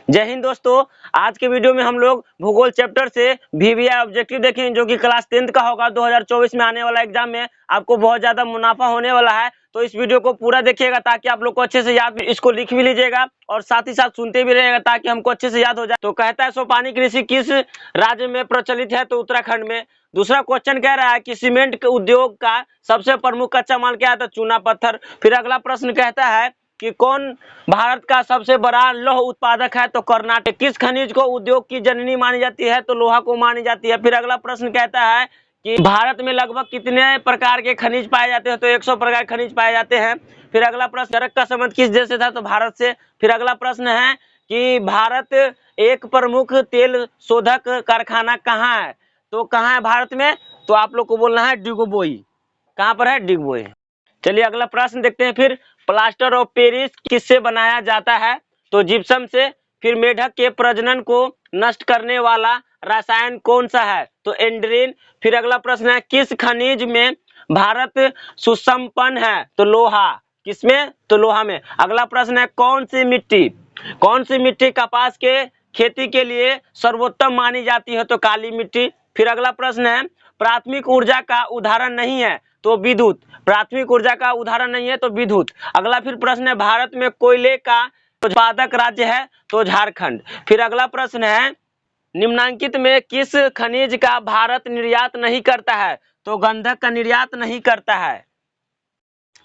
जय हिंद दोस्तों। आज के वीडियो में हम लोग भूगोल चैप्टर से वीवीआई ऑब्जेक्टिव देखेंगे जो कि क्लास 10th का होगा। 2024 में आने वाला एग्जाम में आपको बहुत ज्यादा मुनाफा होने वाला है, तो इस वीडियो को पूरा देखिएगा ताकि आप लोग को अच्छे से याद, इसको लिख भी लीजिएगा और साथ ही साथ सुनते भी रहिएगा ताकि हमको अच्छे से याद हो जाए। तो कहता है सोपानी कृषि किस राज्य में प्रचलित है? तो उत्तराखंड में। दूसरा क्वेश्चन कह रहा है कि सीमेंट के उद्योग का सबसे प्रमुख कच्चा माल क्या है? तो चूना पत्थर। फिर अगला प्रश्न कहता है कि कौन भारत का सबसे बड़ा लौह उत्पादक है? तो कर्नाटक। किस खनिज को उद्योग की जननी मानी जाती है? तो लोहा को मानी जाती है। फिर अगला प्रश्न कहता है कि भारत में लगभग कितने प्रकार के खनिज पाए जाते हैं? तो 100 प्रकार खनिज पाए जाते हैं। फिर अगला प्रश्न, चरक का संबंध किस देश से था? तो भारत से। फिर अगला प्रश्न है कि भारत एक प्रमुख तेल शोधक कारखाना कहाँ है? तो कहाँ है भारत में? तो आप लोग को बोलना है डिगबोई। कहाँ पर है? डिगबोई। चलिए अगला प्रश्न देखते हैं। फिर प्लास्टर ऑफ पेरिस किससे बनाया जाता है? तो जिप्सम से। फिर मेढक के प्रजनन को नष्ट करने वाला रसायन कौन सा है? तो एंड्रीन। फिर अगला प्रश्न है किस खनिज में भारत सुसंपन्न है? तो लोहा। किसमें? तो लोहा में। अगला प्रश्न है कौन सी मिट्टी कपास के खेती के लिए सर्वोत्तम मानी जाती है? तो काली मिट्टी। फिर अगला प्रश्न है प्राथमिक ऊर्जा का उदाहरण नहीं है? तो विद्युत। प्राथमिक ऊर्जा का उदाहरण नहीं है तो विद्युत। अगला फिर प्रश्न है भारत में कोयले का उत्पादक राज्य है? तो झारखंड। फिर अगला प्रश्न है निम्नांकित में किस खनिज का भारत निर्यात नहीं करता है? तो गंधक का निर्यात नहीं करता है।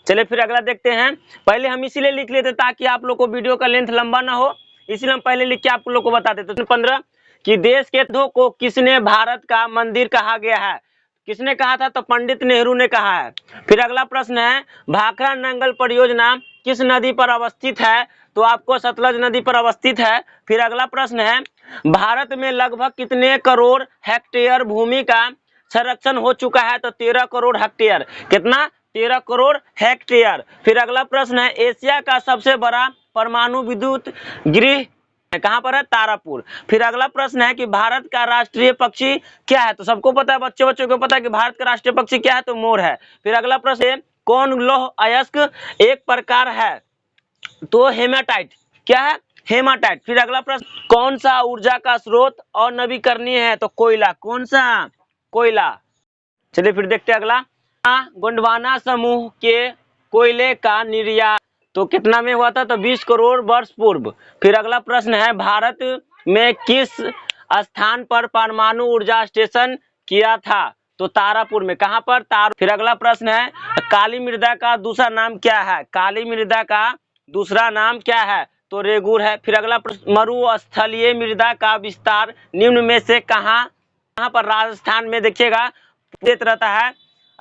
चलिए फिर अगला देखते हैं। पहले हम इसीलिए लिख लेते ताकि आप लोग को वीडियो का लेंथ लंबा ना हो, इसलिए हम पहले लिख के आप लोग को बता देते। तो 15 कि देश के दो को किसने भारत का मंदिर कहा गया है? किसने कहा था? तो पंडित नेहरू ने कहा है। फिर अगला प्रश्न है भाखड़ा नंगल परियोजना किस नदी पर अवस्थित है? तो आपको सतलज नदी पर अवस्थित है। फिर अगला प्रश्न है भारत में लगभग कितने करोड़ हेक्टेयर भूमि का संरक्षण हो चुका है? तो 13 करोड़ हेक्टेयर। कितना? 13 करोड़ हेक्टेयर। फिर अगला प्रश्न है एशिया का सबसे बड़ा परमाणु विद्युत गृह कहाँ पर है? तारापुर। फिर अगला प्रश्न है कि भारत का राष्ट्रीय पक्षी क्या है? तो सबको पता है, बच्चों को पता है कि भारत का राष्ट्रीय पक्षी क्या है? तो मोर है। फिर अगला प्रश्न है कौन लौह अयस्क एक प्रकार है? तो हेमाटाइट। क्या है? हेमाटाइट। फिर अगला प्रश्न कौन सा ऊर्जा का स्रोत और नवीकरणीय है? तो कोयला। कौन सा? कोयला। चलिए फिर देखते हैं अगला। गोंडवाना समूह के कोयले का निर्यात तो कितना में हुआ था? तो 20 करोड़ वर्ष पूर्व। फिर अगला प्रश्न है भारत में किस स्थान पर परमाणु ऊर्जा स्टेशन किया था? तो तारापुर में। कहाँ पर? फिर अगला प्रश्न है काली मृदा का दूसरा नाम क्या है? काली मृदा का दूसरा नाम क्या है? तो रेगुर है। फिर अगला प्रश्न मरुस्थलीय मृदा का विस्तार निम्न में से कहाँ पर? राजस्थान में देखिएगा रहता है।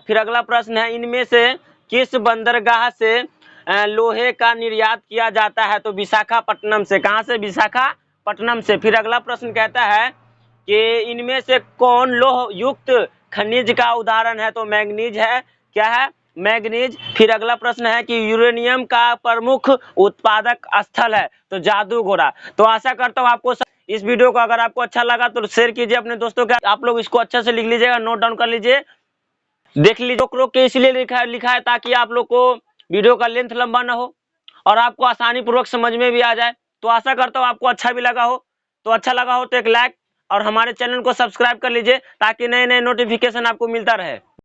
फिर अगला प्रश्न है इनमें से किस बंदरगाह से लोहे का निर्यात किया जाता है? तो विशाखापट्टनम से। कहाँ से? विशाखापट्टनम से। फिर अगला प्रश्न कहता है कि इनमें से कौन लौह युक्त खनिज का उदाहरण है? तो मैंगनीज है। क्या है? मैंगनीज। फिर अगला प्रश्न है कि यूरेनियम का प्रमुख उत्पादक स्थल है? तो जादूगोरा। तो आशा करता हूँ आपको इस वीडियो को अगर आपको अच्छा लगा तो शेयर कीजिए अपने दोस्तों के। आप लोग इसको अच्छे से लिख लीजिएगा, नोट डाउन कर लीजिए, देख लीजिए। रोक के इसलिए लिखा है ताकि आप लोग को वीडियो का लेंथ लंबा ना हो और आपको आसानी पूर्वक समझ में भी आ जाए। तो आशा करता हूँ आपको अच्छा भी लगा हो। तो अच्छा लगा हो तो एक लाइक और हमारे चैनल को सब्सक्राइब कर लीजिए ताकि नए नए नोटिफिकेशन आपको मिलता रहे।